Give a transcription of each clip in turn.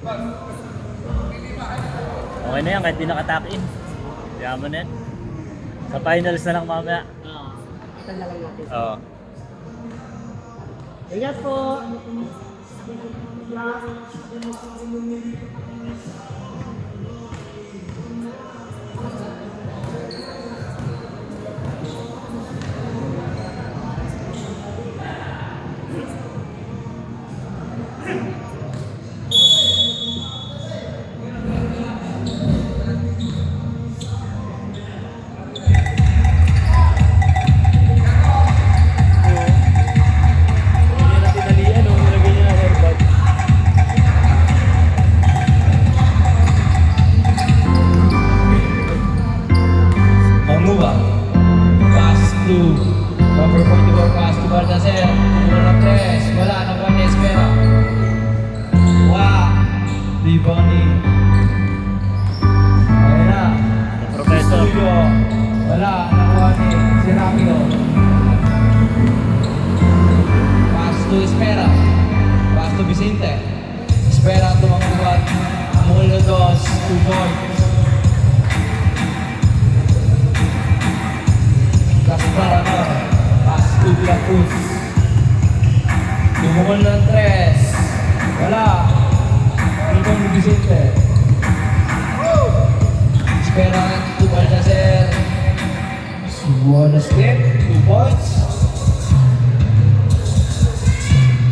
Okay na yan, kahit di nakatakin. Yaman na yan. Sa finals na lang mamaya. Ito na lang natin. Oo. Ingat po! Hindi na pinalian, no? Nilagay niya ng hairband. Manguba. Pass to number 44, pass to Baldaser. Wala press. Wala na ba ni Espera? Wow! Di Bonnie. Ayun na. The professor. Studio. Wala. Nakuha ni Serapio. Pass to Espera. Pass to Vicente. Espera tumangubat. Mulo dos. 2 points. Gaspar na. Pass to De La Cruz. Tumukol ng 3. Wala. Dito ni Vicente. Espera to Baldaser. Subuhan na step. 2 points.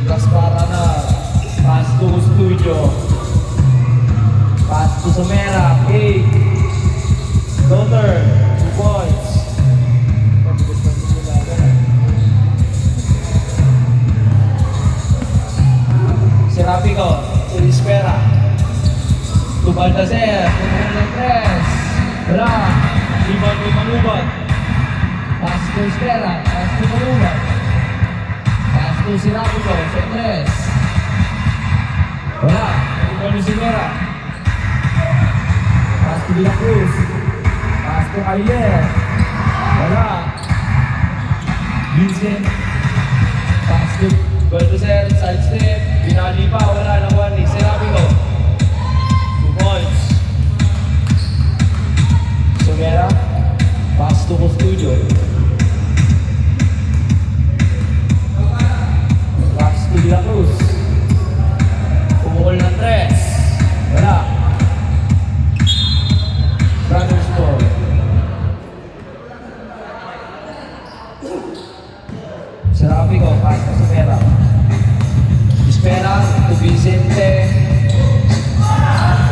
Gaspar na. Pass to Studio. Pass to Somera. 8. Daughter. 2 points. Serapico, Espera. To Baldaser, tumulong ng 3. Wala. Ibang may mangubat. Pass to Espera, pass to mangubat. Pass to Serapico, sa 3. Wala. Ibang ni Simera. Pass to De La Cruz. Pass to Ailer. Wala. Vincent. Pass to Baldaser, side step. Binali pa, wala nang 1 ni Serapico. 2 points. Somera. Pass to Custodio. Pass to De La Cruz. Umukol ng 3. Wala. Brothers ball. Serapico, pass to Somera. Espera to Vicente.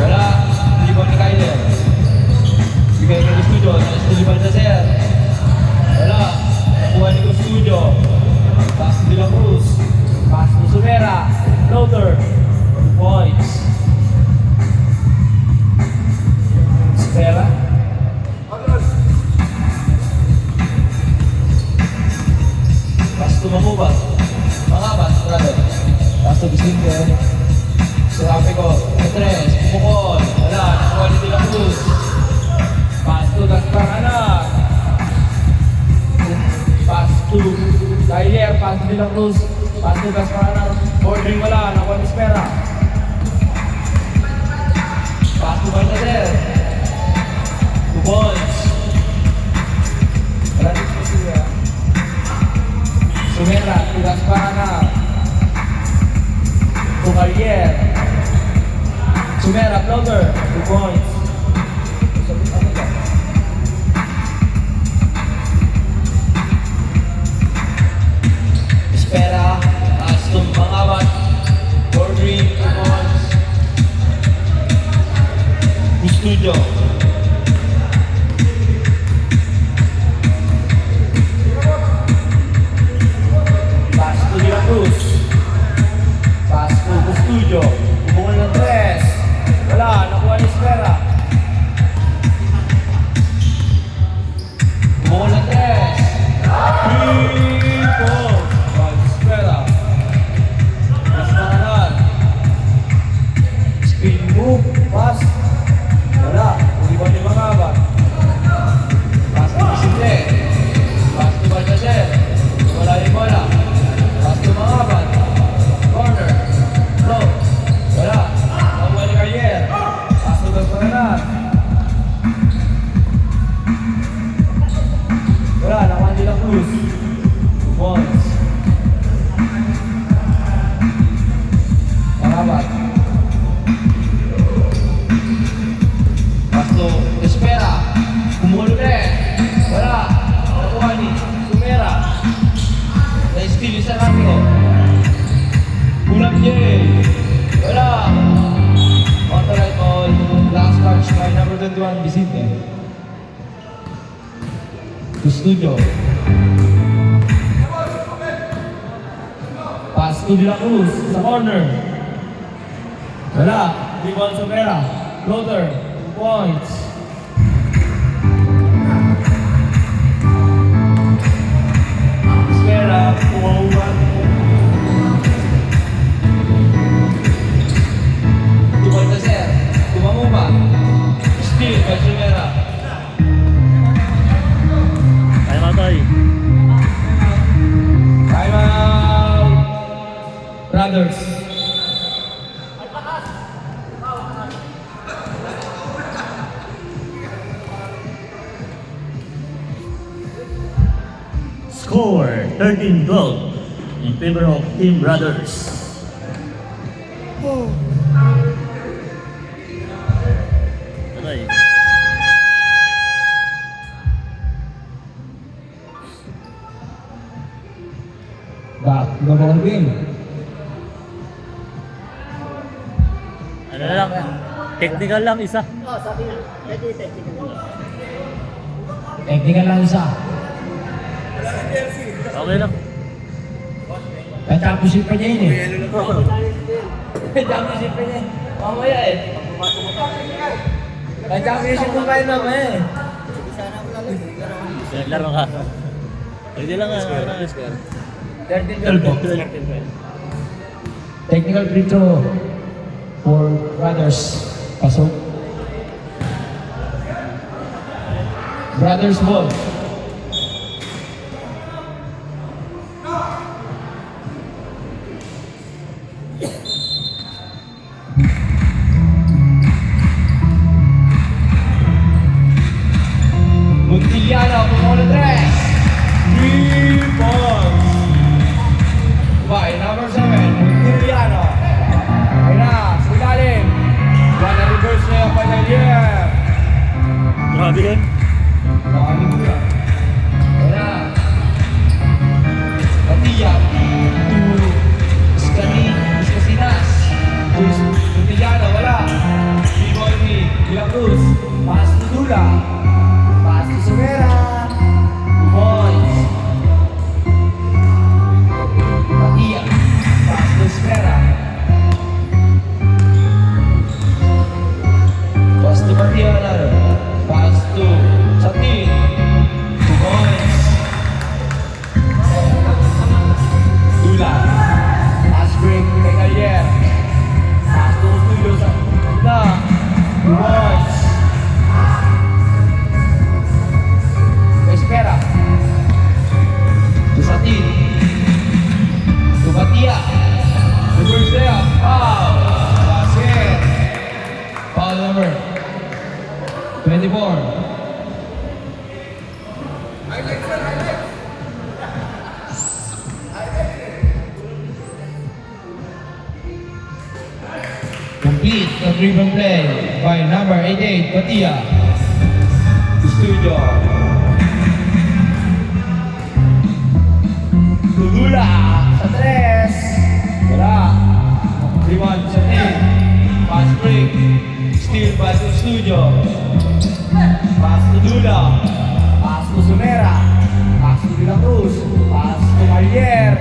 Wala. Libang ni Kyler. Bigay ka ni Studio. Nais to Baldaser. Wala. Nakuha ni Studio. Pass to De La Cruz. Pass to Somera. Floater. 2 points. Espera. Pass to Mangubat. Mangabat, brother. Pass to Vicente. Serapico. 3. Pumukol. Wala. Nakuha ni De La Cruz. Pass to Gaspar Anak. Pass to Kyler. Pass to De La Cruz. Pass to Gaspar Anak. Bordering wala. Nakuha ni Espera. Pass to Baldaser. 2 points. Wala ni Espera. Somera to Gaspar Anak. To Kyler. Somera, floater. 2 points. Espera. Aston Mangabat. Bordering. 2 points. Custodio. Pass to De La Cruz. Pass to Custodio. Umukol ng 3. Wala. Nakuha ni Espera. Umukol ng 3. 3 points. By Espera. Gaspar. Spin move. Pass. Wala. Hindi ba ni Mangabat? Pass to Vicente. Pass to Baldaser. Wala yung bola. Pass to Mangabat. Corner. Low. PJ. Wala. Authorized all. Last touch by number 21, Vicente. To studio. Pass to De La Cruz sa corner. Wala. Rebound sa Vera. Floater. 2 points. Vera. 2-1. Tumamuma. Steal by Silvera. Kaya mo, Toy. Time out. Brothers. Score 13-12 in favor of Team Brothers. Toy. Back to the ball game. Ano na lang, technical lang isa. Oo, sabi na. Pwede technical. Technical lang isa. Okay lang. May championship pa niya yun eh. May championship pa niya eh. Mamaya eh. May championship pa kayo mamaya eh. Pinaglaro ka. Pwede lang ah. 13-12. Technical free throw for Brothers. Pasok. Brothers ball. Montillano con the dress. 3 points. By number 7, Montillano. Ayun na, sigalim. Wala reverse niya pa na year. Grabe yun. Nakalim ko yan. Ayun na. Patilla. To Escasinas. To Montillano, wala. B-boy ni De La Cruz. Pass to Dula. Pass to Sumera. 2 points. Patilla. Pass to Sumera. Pass to Patilla. Pass to Satin. 2 points. Dula. Pass break kay Galier. Pass to Studio sa Dula. 2 points. Espera. To Satin. To Patilla. Reverse layup. Foul. Basket. Foul number 24. Complete the dribble play by number 88, Patilla. Studio. Dudula sa 3. Wala. Rebound sa 10. Pass break. Steal by to Studio. Pass to Dula. Pass to Sumera. Pass to De La Cruz. Pass to Marier.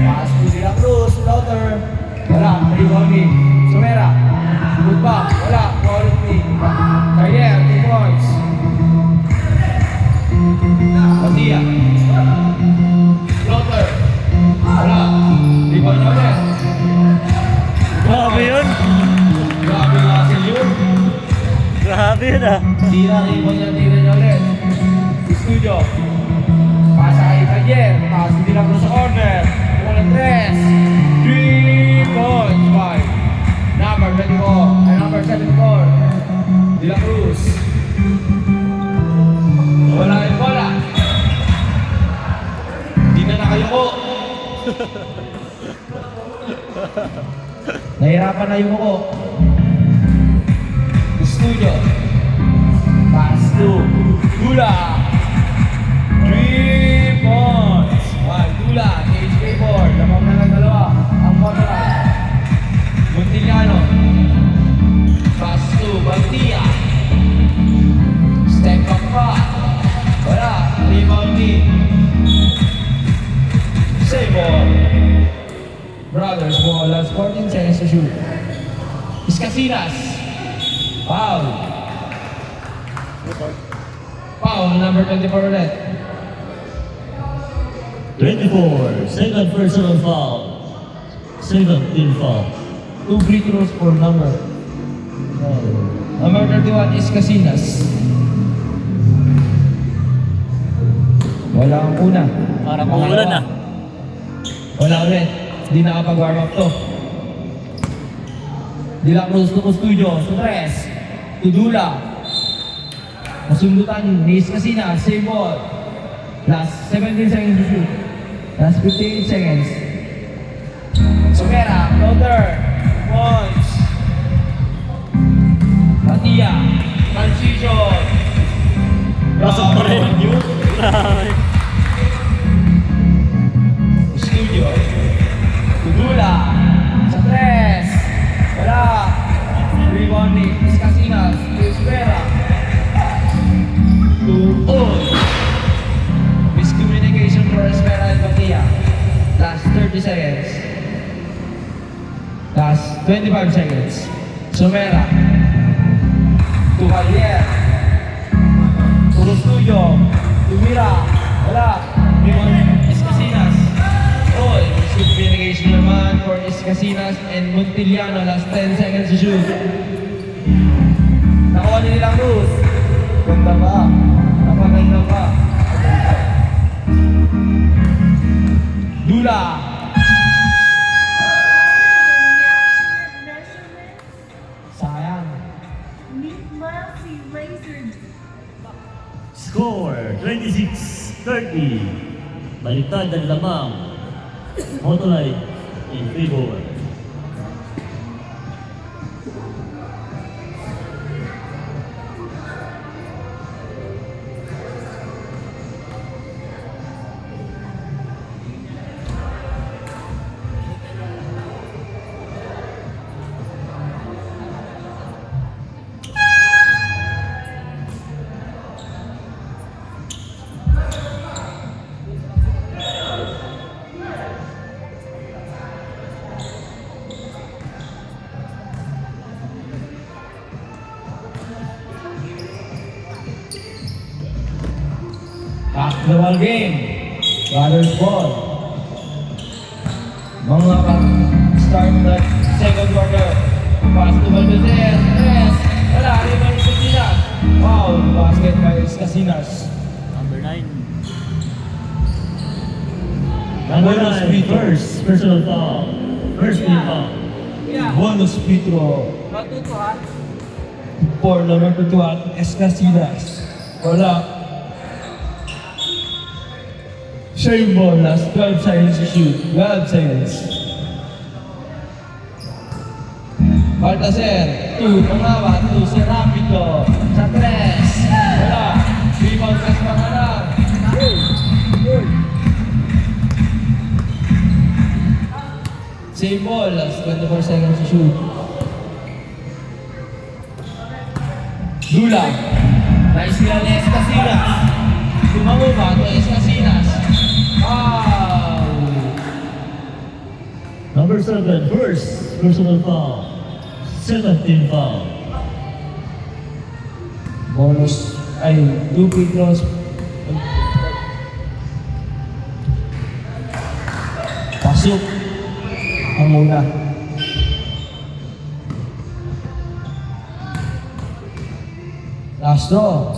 Pass to De La Cruz. Floater. Wala. Rebound ni Sumera. Good back. Wala. Quality. Marier. 2 points. Patilla. Floater. Wala. Rebound niya ulit. Grabe yun. Grabe nga si Yun. Grabe yun ah. Tira, rebound niya ulit. Studio. Pasa kay Javier. Pass to De La Cruz sa corner. Bola 3. 3 points by number 24. Ay, number 74. De La Cruz. Wala yung bola. Hindi na nakayuko. Nahirapan na yung uko. Studio. Pass to Dula. 3 points. Dula. HK4. Lamang na lang dalawa. Ang kontra. to shoot. Escasinas. Foul. Foul, number 24 ulit. 24, second personal foul. Second team foul. 2 free throws for number. Number 31 is Casinas. Wala ang una. Parang umulan na. Wala ulit. Hindi nakapag-warm up to. De La Cruz to Custodio. To Tres. To Dula. Masundutan ni Casinas. Same ball. Last 17 seconds to shoot. Last 58 seconds. Sumera. Floater. Once. Patia. Transition. Pasok pa rin. Grabe. Studio. Tudula. Sa tres. Wala. Rebound ni Casinas. Espera. Tuon. Miscommunication for Espera and Patia. Last 30 seconds. Last 25 seconds. Somera. Tuvalier. Puro studio. Tumira. Wala. Rebound Casinas. Oh, miscommunication naman for Casinas and Montiliano. Last 10 seconds to shoot. Nakuha ni nilang Cruz. Ganda ba? Napaganda ba? Dula. Sayang. Score 26-30. Baliktad ang lamang. Motolite in favor. Basketball game. Brothers ball. Mga start the second quarter. Basketball to there. Yes. Wala. Rebound Casinas. Wow. Basket by Casinas. Number 9. Bonus free throw. First personal foul. First team foul. Bonus free throw. For number 21, Casinas. Wala. Same ball, last 12 seconds to shoot. 12 seconds. Baltaser, 2, Pangawa, 2, Serapito, sa 3. Wala. Rebound sa pangalan. Same ball, last 24 seconds to shoot. Dula. Nice nila ni Casinas. Tumango ba ito Casinas? Wow! Number 7, first personal foul. Second team foul. Bonus, ay, 2 free throws. Pasok. Ang muna. Last draw.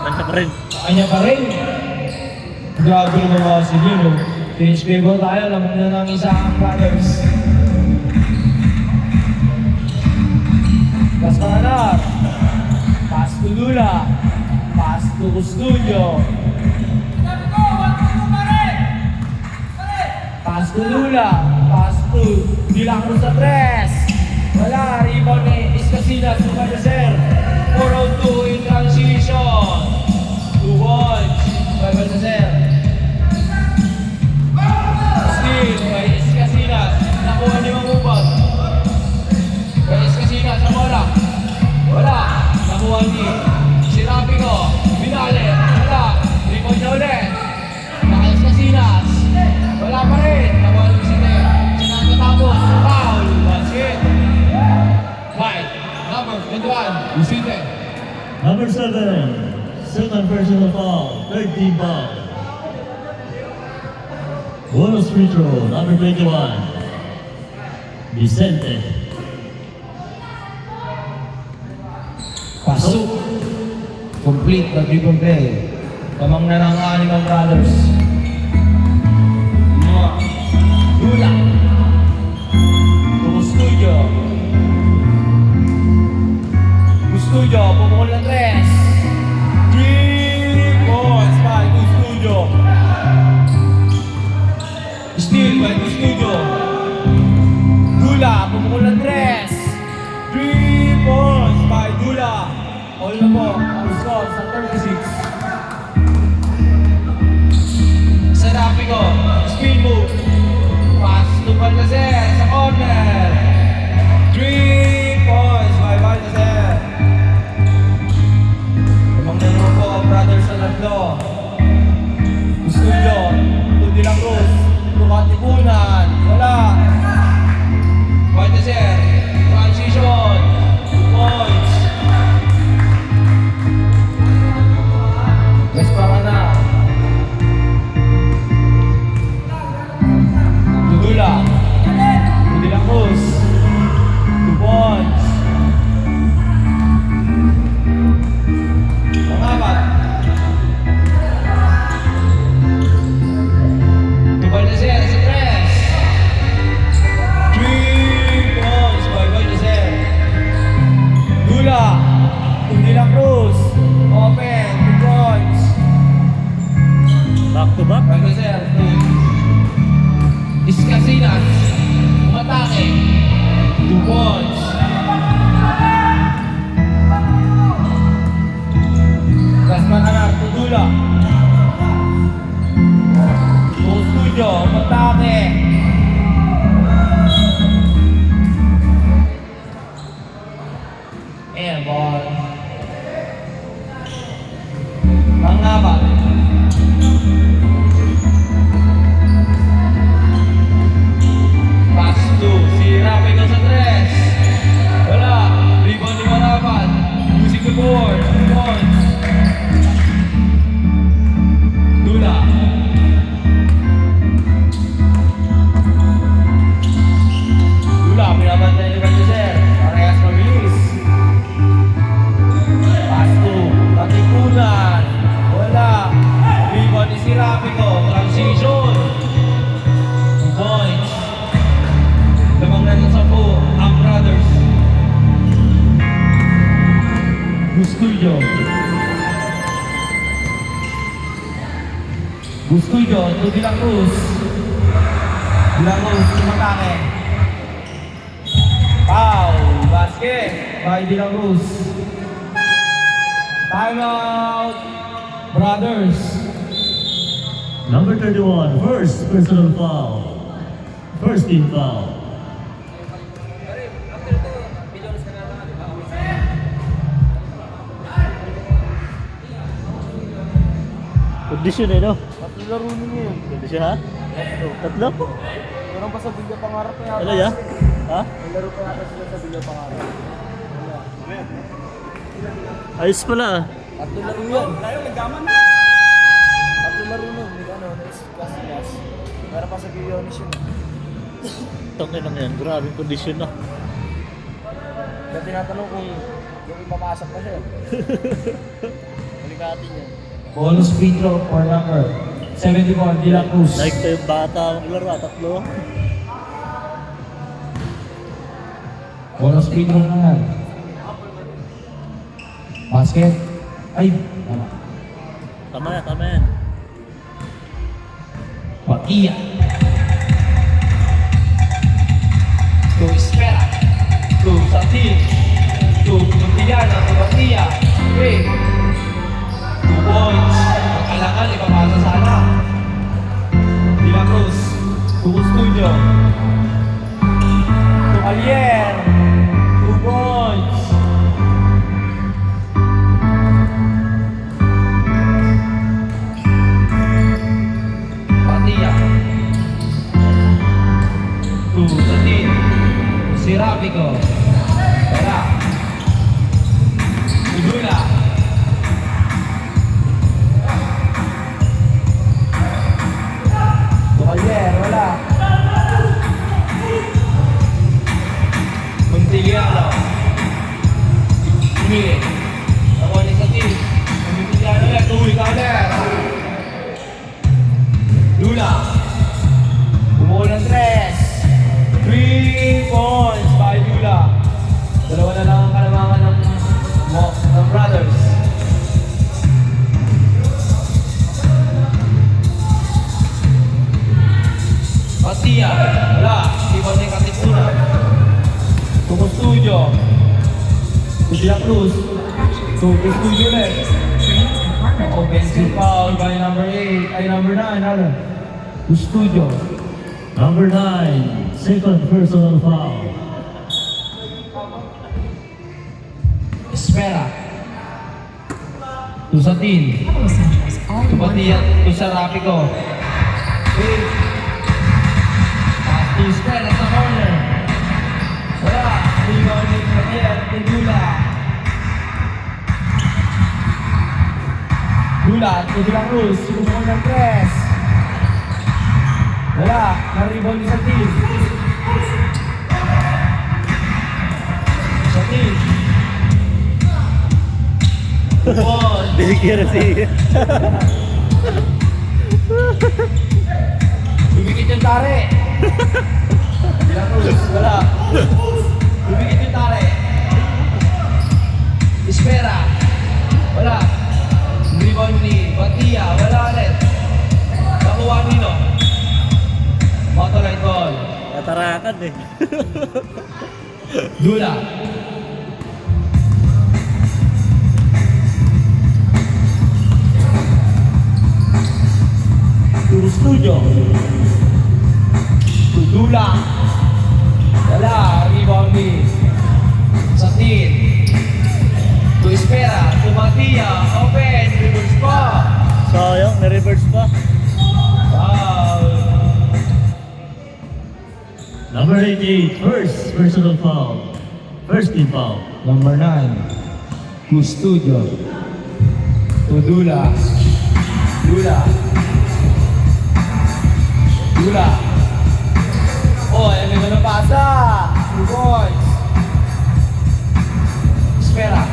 Banta pa rin. Kanya pa rin. Grabe naman mga sige, no? Finish favor tayo, alam na ng isang brothers. Pass Pananar. Pass to Lula. Pass to Custodio. Pass to Lula. Pass to De La Cruz sa 3. Wala, rebound ni Casinas sa Baltaser. 4-2 in transition. 2 points by Baltaser. Steal by Casinas. Nakuha ni Mamubag. By Casinas sa bola. Wala. Nakuha ni Sirapico. Binale. Wala. Rebound niya ulit. Nakais Casinas. Wala pa rin. Nakuha ni Casinas. Sinakatawa Number 7, second personal foul, third team foul. Bonus free throw, number 21, Vicente. Pasok. Complete na dribble play. Kamang na ng Animal Brothers. Dula. Studio. Studio, pumukul ng 3. 3 points by Studio. Steal by Studio. Dula, pumukul ng 3. 3 points by Dula. All na po, ang score sa 36. Serapico, spin move. Pass to Baldaser sa corner. 3 points by Baldaser. Tumang na po ang brothers sa tatlo. Gusto nyo, Tudi lang Cruz, Tukatipunan, wala. Baldaser, transition, 2 points. Yes, para na. Dula. Tudi lang Cruz. 2 points. Pangapat. Baldaser sa 3. 3 points by Baldaser. Dula. Tudi lang Cruz. Open. 2 points. Back to back. Baldaser. Discasinas. Umatake. 2 points. Gasman Anar, Tudula. Studio, umatake. Airball. Pangapat. Pass to si Rapico sa 3. Wala. Rebound ni Marapan. Using the board. 2 points. Dula. Dula. Pinabantay ni Baldaser. Parehas mabilis. Pass to Katipunan. Wala. Rebound ni si Rapico. Transition. 2 points. Lamang na ng 10 ang brothers. Busquillo. Busquillo, to De La Cruz. De La Cruz, tumatake. Foul, basket by De La Cruz. Timeout, brothers. Number 31, first personal foul, first team foul. Kondisyon eh, no? Tatlo laro ninyo yun. Kondisyon, ha? Tatlo? Meron pa sa Villa Pangarap yata. Ano ya? Ha? May laro pa yata sila sa Villa Pangarap. Ayos pala, ah. Tatlo laro yan. Tayo, nagdaman. Tatlo laro nun. May ano, class. Meron pa sa Villones yun. Tangin lang yan, grabing kondisyon na. Kaya tinatanong kung yung ipapasok pa siya. Malikatin yan. Bonus free throw for number 71, De La Cruz. Like to yung bata maglaro, tatlo. Bonus free throw na yan. Basket. Ay, tama. Tama yan. Batia. To Espera. To Satin. To Tutiana. To Batia. Okay. 2 points. Kailangan ipapasa sana. De La Cruz. To Studio. To Alier. 2 points. Batia. To Satin. Sirapico. Wala. Udula. Satin. Nakuha ni Satin. Pumipigyan ulit. Uy, counter. Lula. Bumuo ng 3. 3 points by Lula. Dalawa na lang ang kalamangan ng brothers. Batia, wala. Ibon na yung katipunan. Tumo Studio. Kusila Cruz. Tumo Studio ulit. Offensive foul by number 8. Ay, number 9. Ano? Studio. Number 9, second personal foul. Espera. Tusatin. Tupatiya. Tusarapico. Espera sa corner. Wala. Rebound ni Tupatiya. Tugula. Tugula Cruz. Bumuo ng 3. Wala. Na-rebound ni Satin. Satin. Bigyan si... Bumikit yung tare. Bilang Cruz, wala. Bumikit yung tare. Espera. Wala. Rebound ni Batia. Wala ulit. Nakuha nino. Autoline ball. Katarakan eh. Dula. Tumo Studio. Dula. Wala. Rebound ni Satin. Tu Espera. Tu Batia. Open. Reverse pa. Sayang, na-reverse pa. Wow. Number 88, first personal foul. First team foul. Number 9, Custodio. Tudula. Dula. Dula. Oh, ay may mga pasa. 2 points. Espera.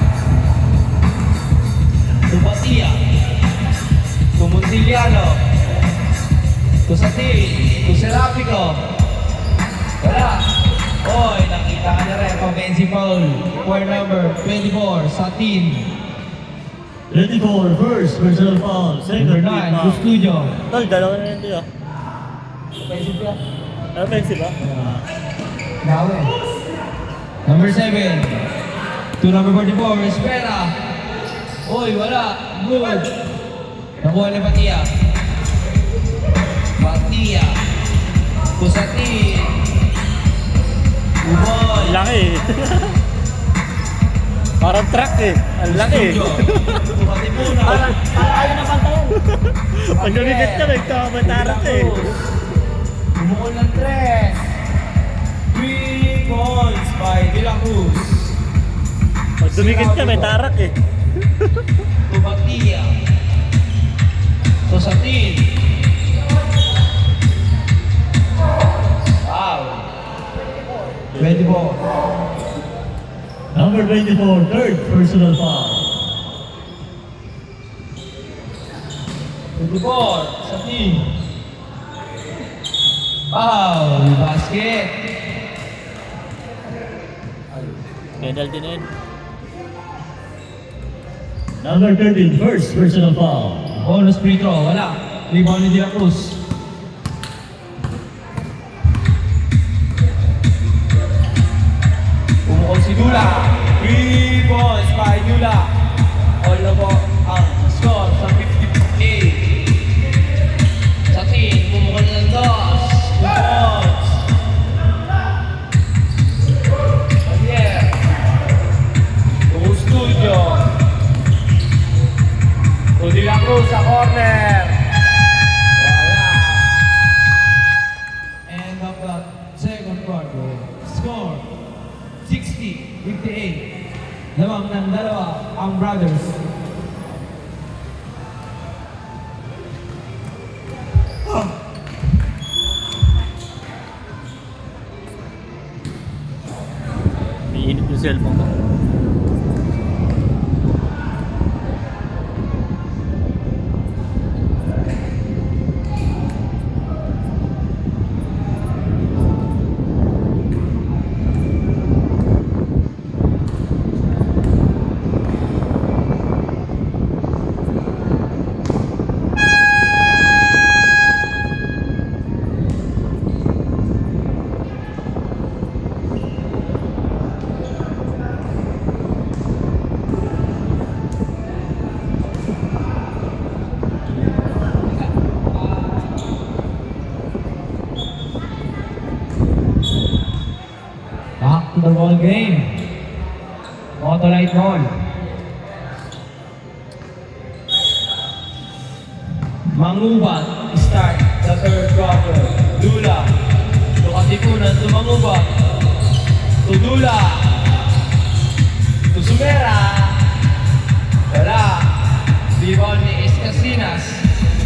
Tupatia. Tumontiliano. Tusatin. Tuserapico. Wala. Oy, nakita ka na rin. Offensive foul. For number 24, Satin. 24, first personal foul. Number Second team 9, foul. Custodio. Tol, dalawa na yun ito ah. Offensive ka? Offensive ah? Dawe. Number 7, to number 44, Espera. Oy, wala. Good. Nakuha ni Batia. Batia. Kusatin. Uboy. Ang laki eh. Parang truck eh. Ang laki eh. Kumatipuna. Ayaw na pantayan. Pag lumikit ka, nagkakamantarap eh. Bumuo ng 3. 3 points by De La Cruz. Pag dumikit ka, may tarak eh. Tubatia. Tusatin. Wow. 24. Number 24, third personal foul. 24. Satin. Wow. Basket. Penalty na yun. Number 13, first personal foul. Bonus free throw. Wala. Rebound ni De La Cruz. Umuko si Dula. 3 points by Dula. All na po ang score sa 58. Satin, umuko na ng 2 points. Javier. Umuko Studio. To De La Cruz sa corner. Wala. End of the second quarter. Score 60-58. Lamang ng dalawa ang brothers. May init yung cellphone ko. to the ball game. Motolite ball. Mangubat, start the third quarter. Dula. To Katipunan, to Mangubat. To Dula. To Sumera. Wala. Ball ni Escasinas.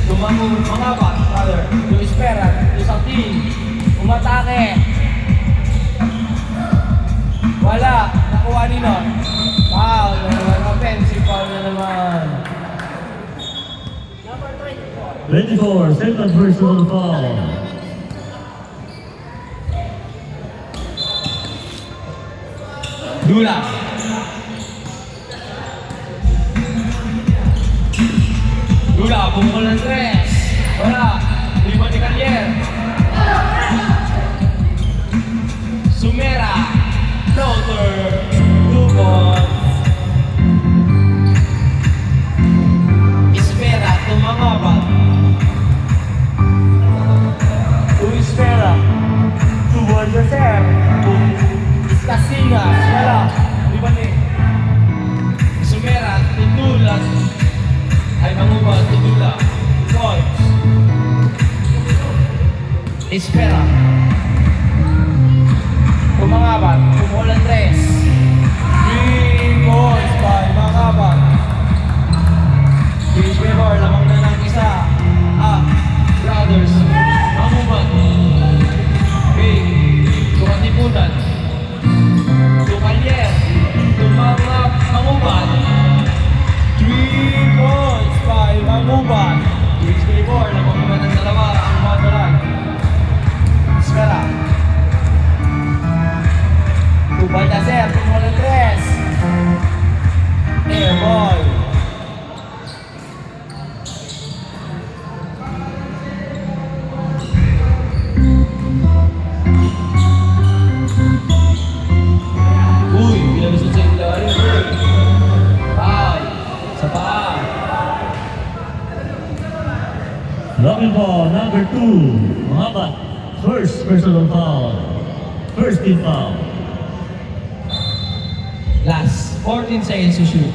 To Mangabat, rather. To Espera. To Satin. Umatake. Wala. Nakuha ni Non. Foul. Offensive foul na naman. 24, second personal foul. Dula. Dula, bumukol ng tres. Wala. Lima ni Carrier. Sumera. Floater. Dubon. Espera. Tumangabat. To Espera. Dubon the set. Casinas, wala. Lima ni Sumera, Tutulas. Ay, Mangubat, Tutula. Points. Espera. Tumangabat, Tumulan tres. 3 points by Mangabat. Finish favor, lamang na ng isa. Brothers. Mangubat. Big. Tumatipunan. Tumalyer. Mangubat. 3 points by Mangubat. Finish favor, lamang naman ng dalawa ang Motolite. Espera. Baldaser, Tumulan tres. Air ball. Uy, binabisod sa ilalim. Ay, sa paa. Lucky ball number 2, Mangabat. First personal foul. First team foul. Last 14 seconds to shoot.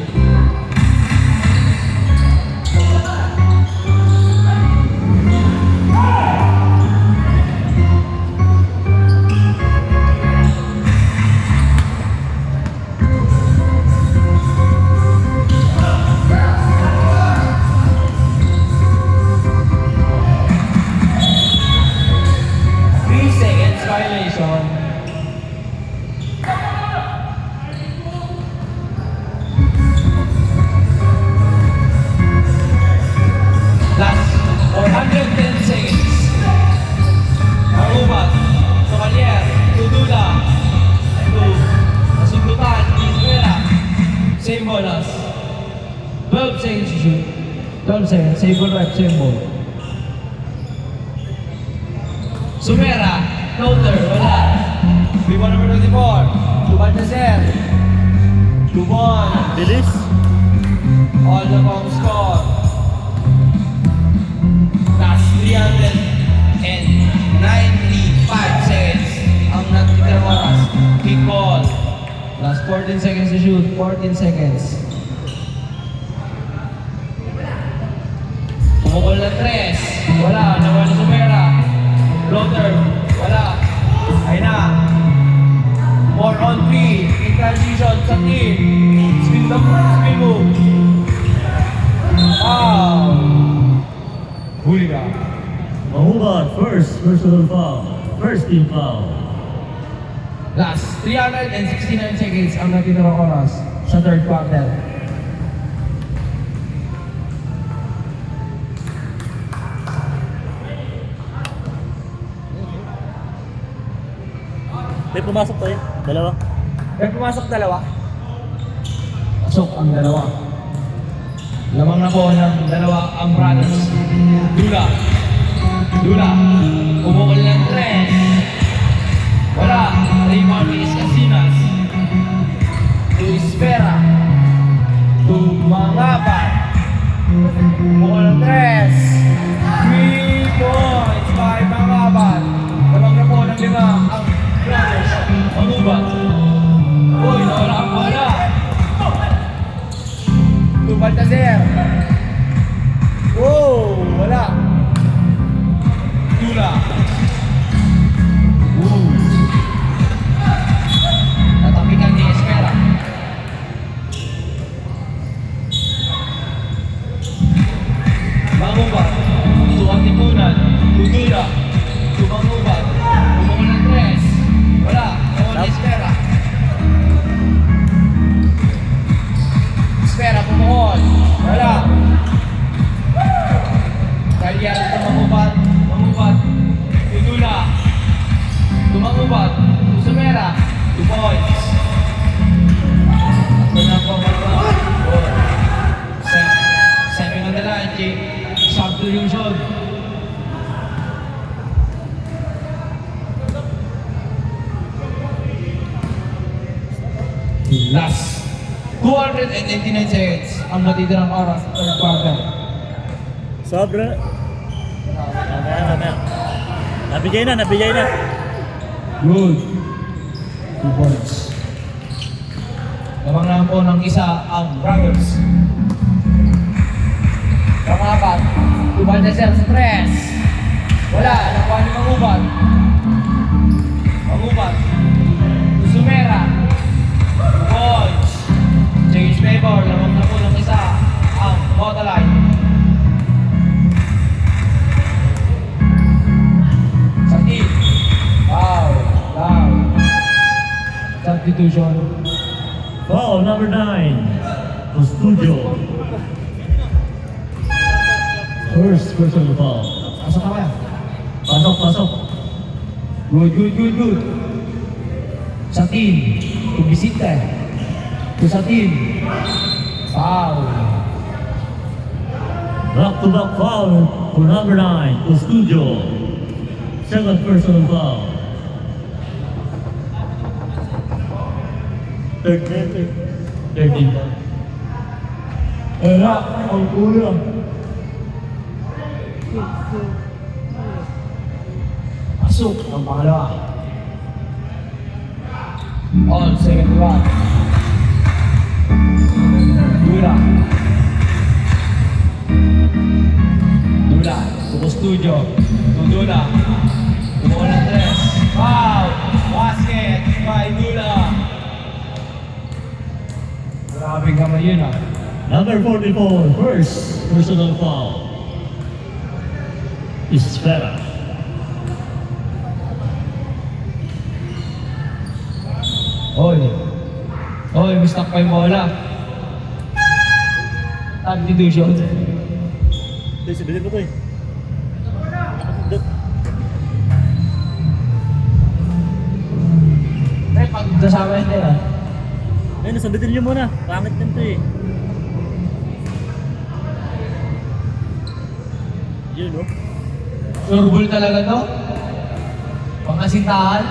Violation. Last 110 seconds. Mangubat, Tumalyer, Tudula, to Nasundutan, Espera. Same ball as 12 seconds to shoot. 12 seconds, same ball rep, same ball. Sumera, floater, wala. Ball number 24, Baldaser. Dubon. Bilis. All the bomb score. Last 395 seconds. Ang natitirang oras. Kick ball. Last 14 seconds to shoot. 14 seconds. Pumukol na tres. Wala. Nawa na Sumera. Floater. Wala. Ay na. 4 on 3. In transition sa team. Spin move. Huli ka. Mangubat. First personal foul. First team foul. Last 369 seconds ang natitirang oras sa third quarter. May pumasok to eh. Dalawa. May pumasok dalawa. Pasok ang dalawa. Lamang na po ng dalawa ang brothers. Dula. Umukol ng tres. Wala. Raymond Escasinas. To Espera. To Mangabat. Umukol ng tres. 3 points by Mangabat. Lamang na po ng lima ang brothers. Mangubat. Baltaser. Oh, wala. Dula. Tatapikan ni Espera. Mangubat. Tuwang tipunan. Dudula. Tumangubat. Bumukol ng tres. Wala. Nawan ni Espera. Espera, bumukol. Wala. Kalian tumangubat. Mangubat. Dudula. Tumangubat. Sumera. 2 points. Ito na po mga Seven on the line, Jake. Substitution. Last 289 seconds ang natitirang oras sa third quarter. Sobra. Mamaya. Nabigay na. Good. 2 points. Lamang lang po ng isa ang Brothers. Kamabat. Tubal na siya sa tres. Wala. Nakuha ni Mangubat. Sumera. 2 points. Change favor. Lamang na po ng isa ang Motaline. Sakit. Wow. Substitution. Foul number 9. Custodio. First personal foul. Pasok ka ba? Pasok. Good. Sa team. Kubisita. Sa team. Foul. Back-to-back foul for number 9. Custodio. Second personal foul. Third team foul. Ang kulang. Pasok ang pangalawa. On second one. Dula. Suko studio. Dula. Bumukol ng tres. Wow! Basket by Dula. Grabe kamay yun ah. Number 44. First personal foul. Esfera. Oy, mistak pa yung bola. Substitution. Ito, sabihin mo ito eh. Ay, pag nasama yun din ah. Ayun, nasabitin niyo muna. Pangit din ito eh. Yun oh. Surbol talaga to. Pangasintahan.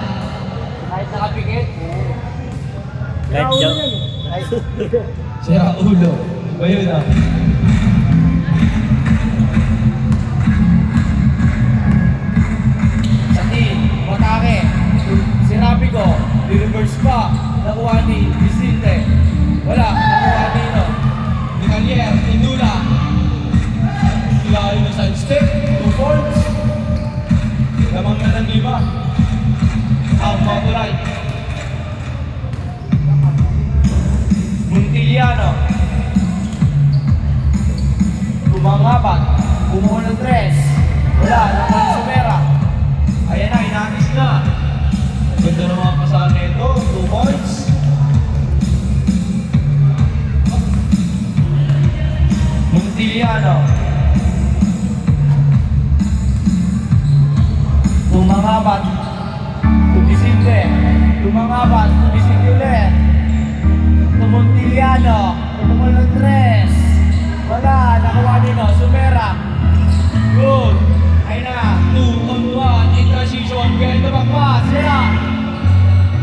Kahit nakapikit. Kahit jump. Siya ulo. Ba yun ah. Sa team, matake. Sinabi ko, di-reverse pa. Nakuha ni Vicente. Wala, nakuha ni ni Calier, ni Dula. Sila yung side step, 2 points. Lamang na ng 5. Ang Motoray. Montiliano. Bumangabat. Bumuho ng tres. Wala, naman Sumera. Ayan na, inanis na. Ganda ng mga kasal nito, 2 points. Montiliano. Bumangabat. Tumisinte. Bumangabat. Tumisinte ulit. Montiliano. Bumuho ng tres. Wala, nakuha nino, Sumera. Good. Ayun na, 2 on 1, in transition, behind the back pass, wala.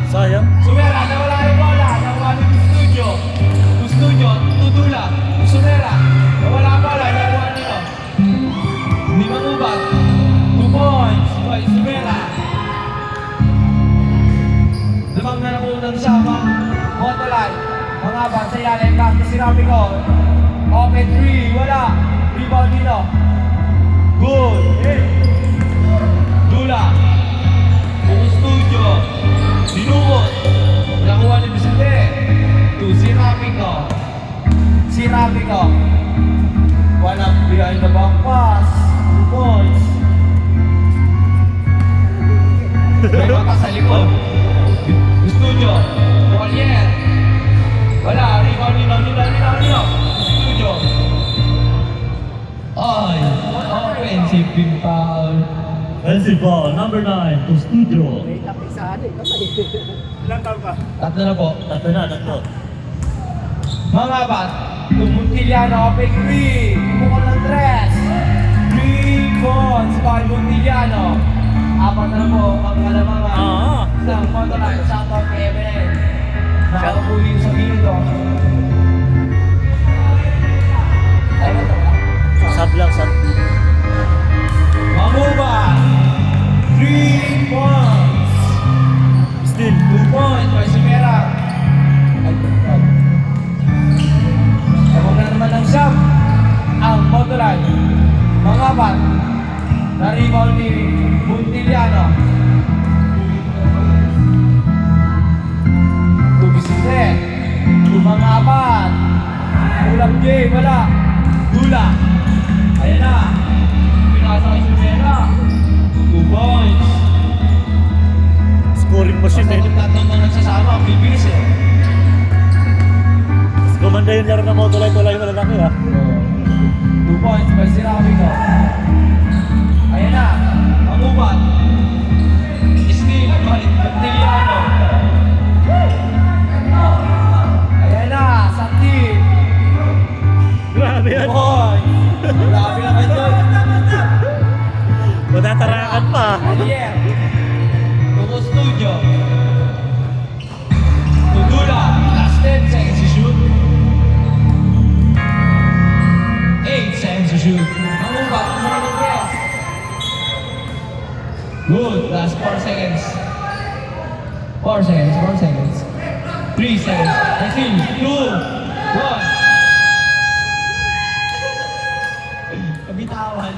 Sayang. Sumera, nawala yung bola, nakuha ni Custodio, Dula, Sumera, nawala ang bola, nakuha nino. Hindi Mangubat, 2 points by Sumera. Lamang na nakuha ng sama, Motoline, Mga ban sa ilalim, pass na sinabi ko. Open 3, wala. Rebound dito. Good. Dula. Buong studio. Sinungot. Nakuha ni Vicente. To Sirapico. Sirapico. One up behind the back pass. 2 points. May mata sa likod. Studio. Collier. Wala. Rebound nino. Studio. Ay. Offensive pin foul. Offensive foul, number 9 to Studio. Ilang taon ka? Tatlo na po. Tatlo. Mga bat, Montiliano, pick 3, bukol ng dress. 3 points by Montiliano. 4 na po ang kalamangan ng Montolive. Shoutout kay Evelyn. Nakakapuli sa gilid o. Sab lang, sab. Mamuba, 3 points. Still. 2 points by Simera. Tawag na naman ng siyam ang Montolive. Mga bat, na-rebound ni Montiliano. Tubisite, tumangapat. Ulam game, wala. Dula. Ayan na. Pinasa kay Simera. 2 points. Scoring machine eh. Tatlong na nagsasama, bibilis eh. Gumanda yung laro ng tulay-tulay malalaki ha. 2 points by Sirapico. Ayan na, ang ubat. Steve Montiliano. Ayan na, Sakti. Grabe yan. Points. Grabe naman yun. Matatarakan pa. Alier. Tuko Studio. Tudula. Last 10 seconds to shoot. 8 seconds to shoot. Ang ubat, mga press. Good. Last 4 seconds. 4 seconds. 3 seconds. 3, 2, 1. Kabitawan.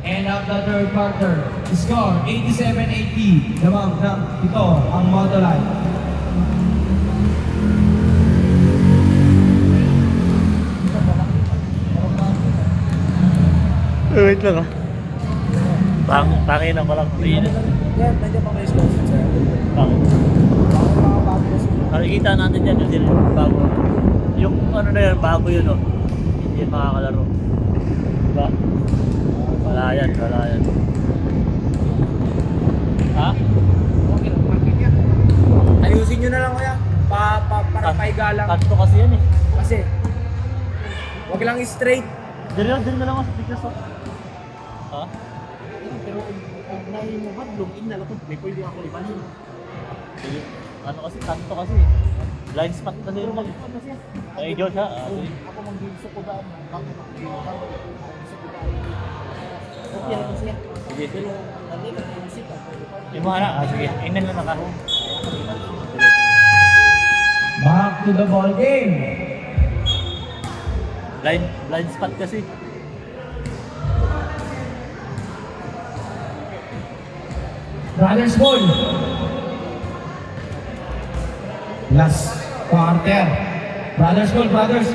End of the third quarter. Score 87-80. Lamang ng ito ang Montolive. Wait lang ah. Panginan ko lang. Mainit. Nandiyan pa kayo score, sir? Bakit? Mga bago na score. Nakikita natin yan kasi bago. Yung ano na yan, bago yun oh. Hindi makakalaro. Diba? Wala yan. Ha? Okay lang, market yan. Ayusin nyo na lang kuya. Para paiga lang. Kanto kasi yan eh. Kasi, wag lang straight. Dali na lang ako sa biglas oh. Ha? Pero kung nahin mo ba, bloom in na lang. May pwede ako ipanin. Ano kasi, kanto kasi eh. Blind spot kasi yun. Ay, Diyos ha. Ako mag-gusto ko ba? Bakit ako gusto ko ba? Okay lang siya. Sige. Pero, hindi ka naisip ako. Yung mga na, sige. Inan na naka. Back to the ball game. Blind spot kasi. Brothers ball. Last quarter. Brothers ball, brothers.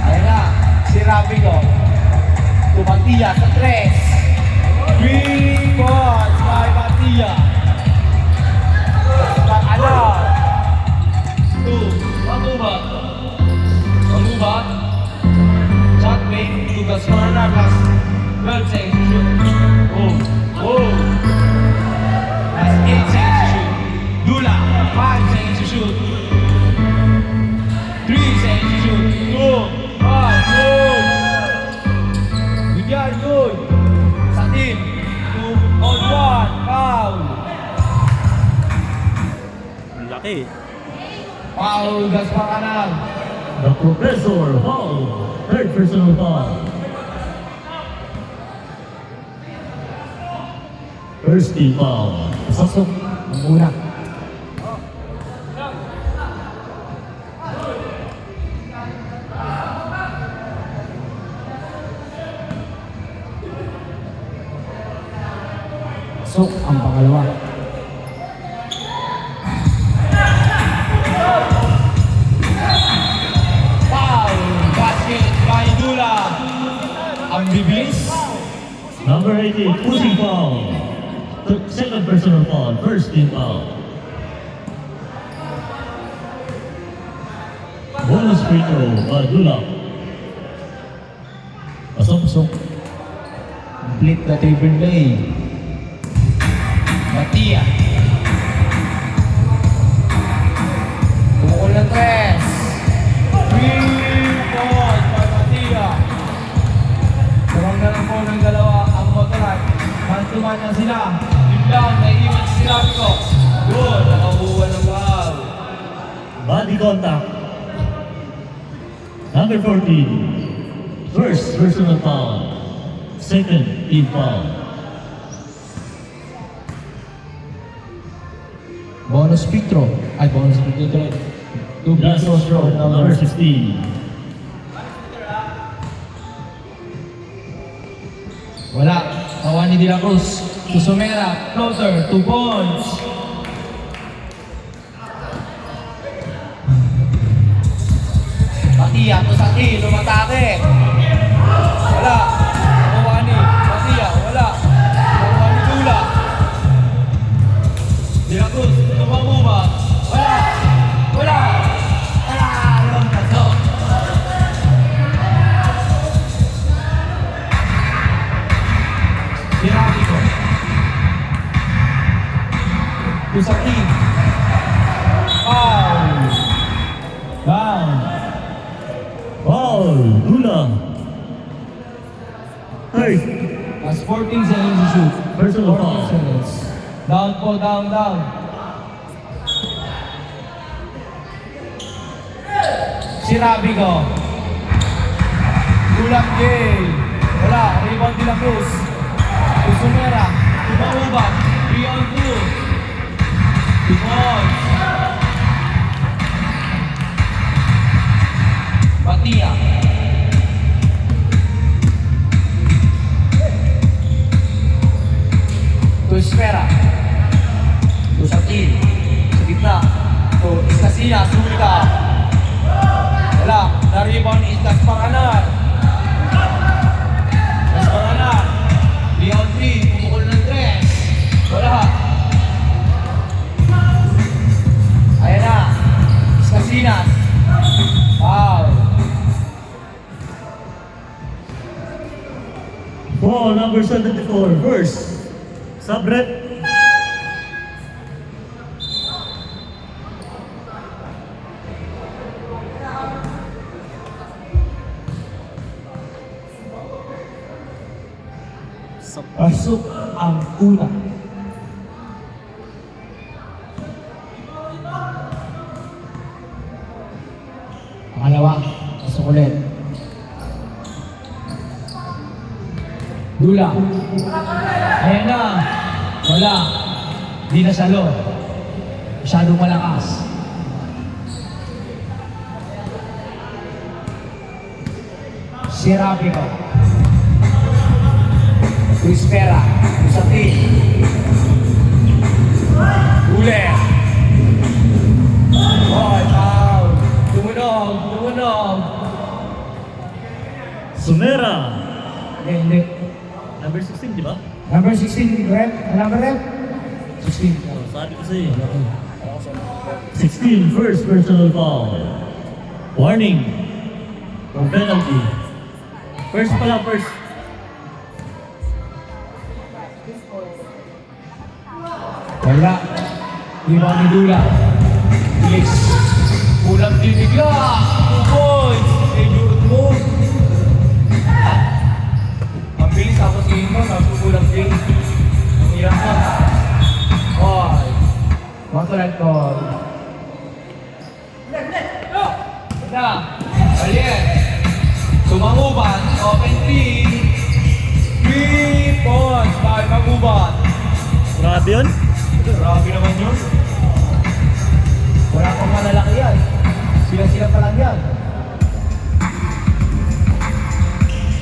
Ayan na, si Rapico. Tumatilla sa 3. 3 points by Matilla. Ano? 2. Magubat. Shot fake. Tugas corner plus 12 seconds to shoot. That's 8 seconds to shoot. Dula. 5 seconds to shoot. 3 seconds to shoot. 2. Good. Good yan, good. Sa team. 2 on 1. Foul. Laki. Foul, Gaspar Canal. The Professor foul. Third personal foul. First team foul. Pasok. Ang una. Pasok ang pangalawa. Foul, basket by Dula. Ang bibilis. Number 18, pushing foul. Second personal foul. First team foul. Bonus free throw by Dula. Pasok. Complete the table play. Matia. Bukol ng tres. 3 points by Matia. Sarang na lang po ng dalawa ang motorat. Man-to-man na sila. Deep down, naiiwan si Sirabico. Good, nakabuha ng foul. Body contact. Number 14. First personal foul. Second team foul. Bonus free throw. Ay, bonus free throw. 2 free Last throws for number 16. Wala. Kawani De La Cruz. Tusumera. Floater. 2 points. Matia. Tusaki. Lumatake. Wala. Kawani. Matia. Wala. Kawani Dula. De La Cruz. Tumamuma. Wala. Wala. Wala. Long kaso. Sirabico. Tusaki. Foul. Down. Foul. Dula. Third As 14 seconds to shoot. personal 14 foul. seconds. Down po, down. Sirabico. Gulang Gay. Wala. Rebound De La Cruz. Usumera. Tumaubat. 3-on-2. 2 points. Matia. To Espera. To Sakil. Sa gitna. To Istasina. Sulika. Wala. Na-rebound ni Gaspar Canal. Gaspar Canal. 3-on-3. Pumukol ng tres. Wala. Ayan na. Iscasinas. Foul. Foul number 74. First. Sabret. Pasok ang una. Pangalawa. Pasok ulit. Dula. Ayan na. Wala. Di na salo. Masyadong malakas. Sirabico. Espera. Usati. Ule. Oy, foul. Tumunog. Sumera. Hindi. Number 16, di ba? Number 16, rep. Number rep? 16. Oh, sabi ko sa'yo. 16, first personal foul. Warning. For penalty. First pala, first. Wala. Di ba ni Dula? Bilis. Kulang din bigla. 2 points. Dangerous move. Ang bilis tapos tingin mo, tapos kulang din. Ang hirap mo. Oy. Motoran call. na. Aliet. Tumanguban. Open 3 points by Manguban. Grabe yun. Grabe naman yun. Wala pang malalaki yan. Sila pa lang yan.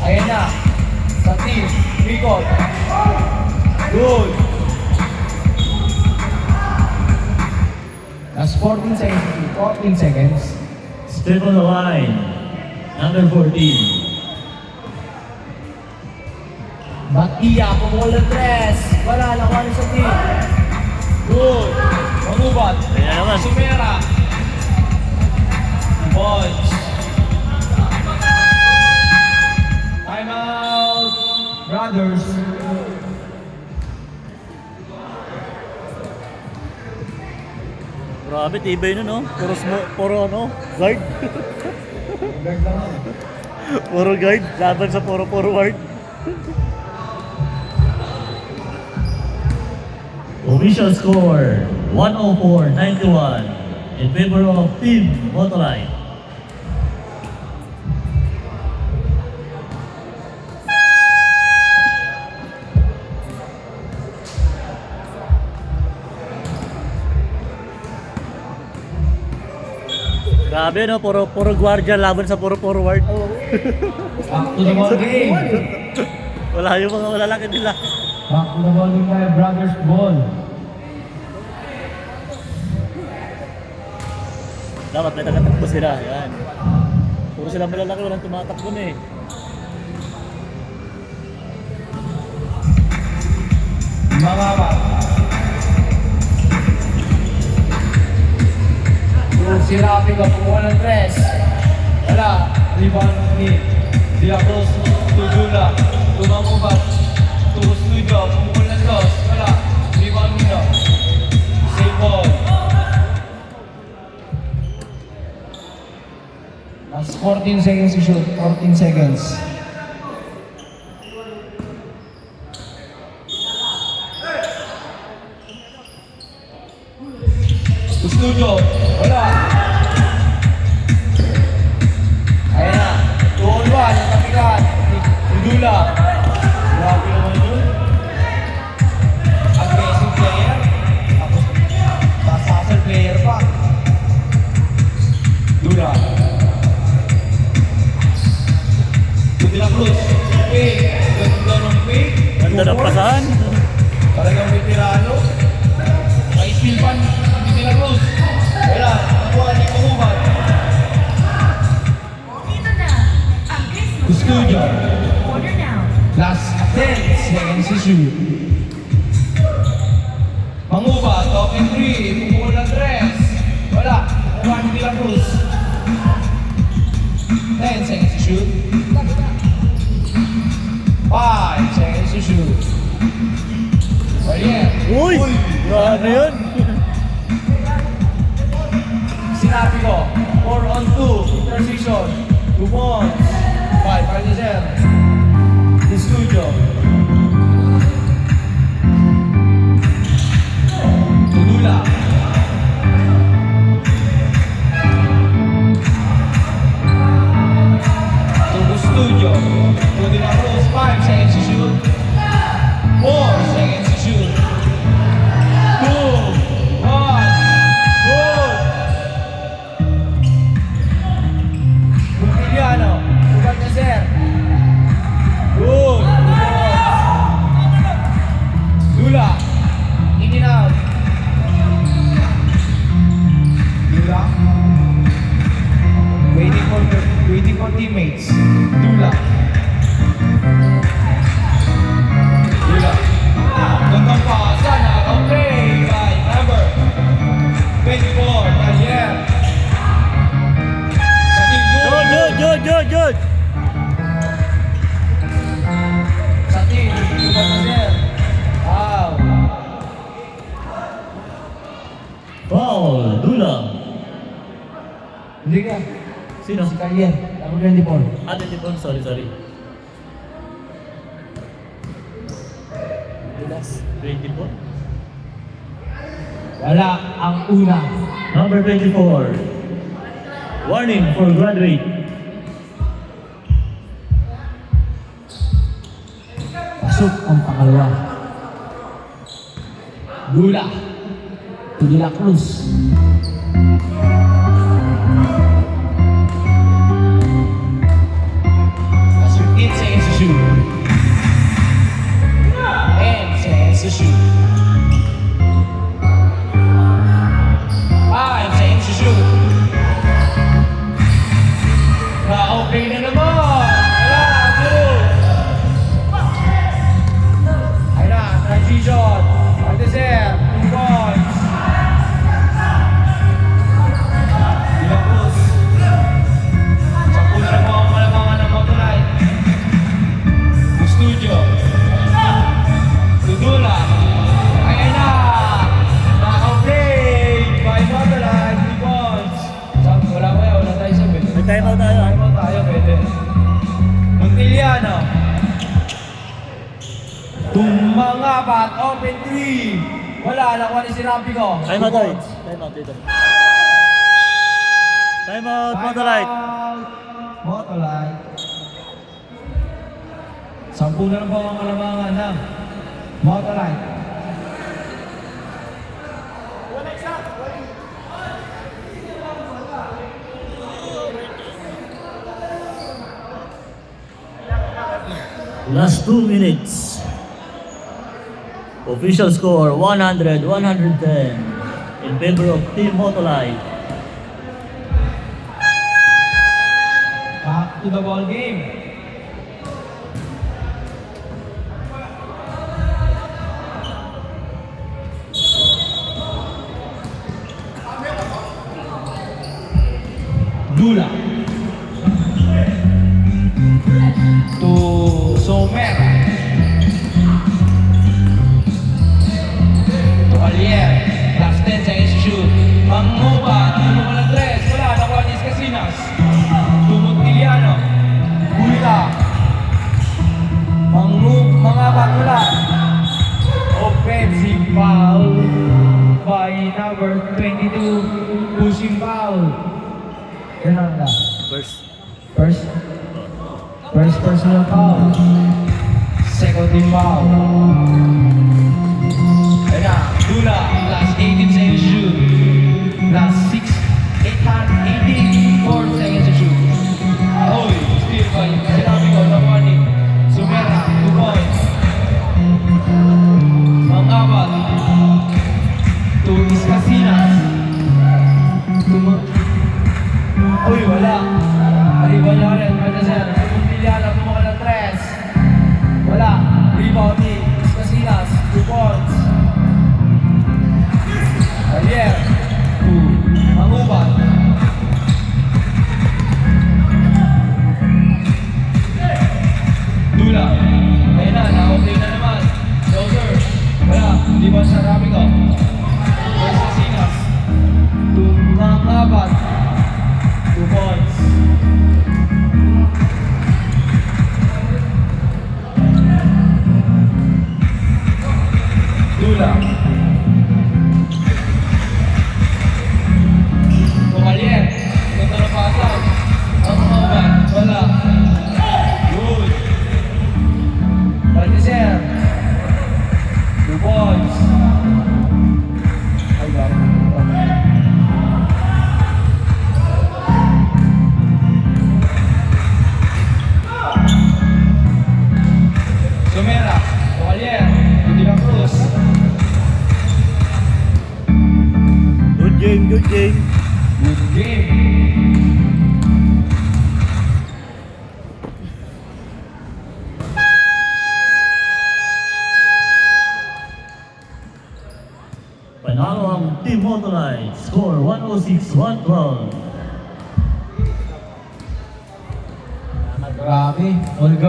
Ayan na. Sa team. Ricot. Good. Last 14 seconds. 14 seconds. Step on the line. Number 14. Batia, pumukul ng tres. Wala, nakuha niya sa team. Good. Mangubat. Ayan naman. Sumera. Points. Time out. Brothers. Grabe, tibay nun, no? Puro ano, guard. Puro guard, laban sa puro forward. Official score, 104-91 in favor of Team Motolite. Grabe no, puro guardia laban sa puro forward. Back to the ball game. Wala yung mga malalaki nila. Back to the ball game tayo, Brothers ball. Dapat may nakatakbo sila, yan. Puro sila malalaki, walang tumatakbo na eh. Mga ba? Si Rafi ka pumuha ng tres. Wala. Rebound ni Diablos. Tujula. Tumamubat. Tugus Tujo. Pumukul ng dos. Wala. Rebound nito. Save ball. Last 14 seconds to shoot. 14 seconds. Studio, wala. Ayan na. 2-on-1, ang kapitan. Udula. Grabe naman yun. Aggressive player. Tapos, sasasal player pa. Dula. Dula Cruz. Pick. Ganda ng pick. Ganda ng pasahan. Talagang may tirano. May steel pan. De La Cruz. Wala. Nakuha ni Kuhuman. Studio. Last 10 seconds to shoot. Mangubat. Open 3. Pumukul ng tres. Wala. Nakuha ni De La Cruz. 10 seconds to shoot. 5 seconds to shoot. Ariel. Uy! Grabe yun! Sinabi ko, 4-on-2, transition, 2 points, 5-0, the studio. Tudula. Tugu studio. Tudula Rose, 5 seconds to shoot. 4 seconds to shoot. 2, 1, good! Piliano, bukan na sir. Good. Dula. In and out. Dula. Waiting for teammates. Dula. Dula. Gandang pasa na. Okay. By number 24. Daniel. Sa team Good! Sa team, bukan na sir. Wow. Foul, Dulang. Hindi ka. Sino? Si Kalyen. Number 24. Ah, 24, sorry. Bilas. 24? Wala ang una. Number 24. Warning for graduate. Pasok ang pangalawa. Dula. To De La Cruz. That's 15 seconds to shoot. 10 seconds to shoot. 5 seconds to shoot. Na-open na naman! Wala! Good! Ayun na, transition. Aldeser, 2 points. De La Cruz. Sampu na po ang malamangan ng Motonite. Studio. Dudula. Ayun na! Na-open by Motonite, 2 points. Wala ba yan? Wala tayo sabi. May timeout tayo. Timeout tayo, pwede. Montiliano. Tumangapat, open 3. Wala, nakuha ni si Rapi ko. Timeout tayo. Timeout dito. Timeout, Motolite. Motolite. 10 na lang po ang kalamangan ng Motolite. Last 2 minutes. Official score 100-110 in favor of Team Motolite. Back to the ball game. Dula. To Somer. To Alier. Last 10 seconds to shoot. Manguba. Tulong ko ng 3. Wala. Nakuha ni Casinas. To Montiliano. Bulta. Mga bakula. Offensive foul by number 22. Pushing foul. Yan ang na. First. First personal foul. Second team foul. Ayan na, Dula, last 18 seconds to shoot. Last 84 seconds to shoot. Oy, still by, sinabi ko, no warning. Sumera, 2 points. Mangabat. To Iscasinas. Uy, wala. Arriba niya ulit, Aldeser. Montiliano, kumuha ng 3. Wala. Rebound ni Casinas, 2 points. Alier, 2. Mangubat. Dula. Ayun na, na-open na naman. Closer. Wala. Di ba sa rami ko? First Casinas. Tumangabat. 2 points. Dula. Tumalier. Ito na pasang. Ang mabat. Wala. Good. Aldeser. 2 points. Ay, bakit? Sumera, Cavalier, De La Cruz. Good game, good game. Good game. Panalo ang Team Motolite. Score 106-112. Grabe. Olga.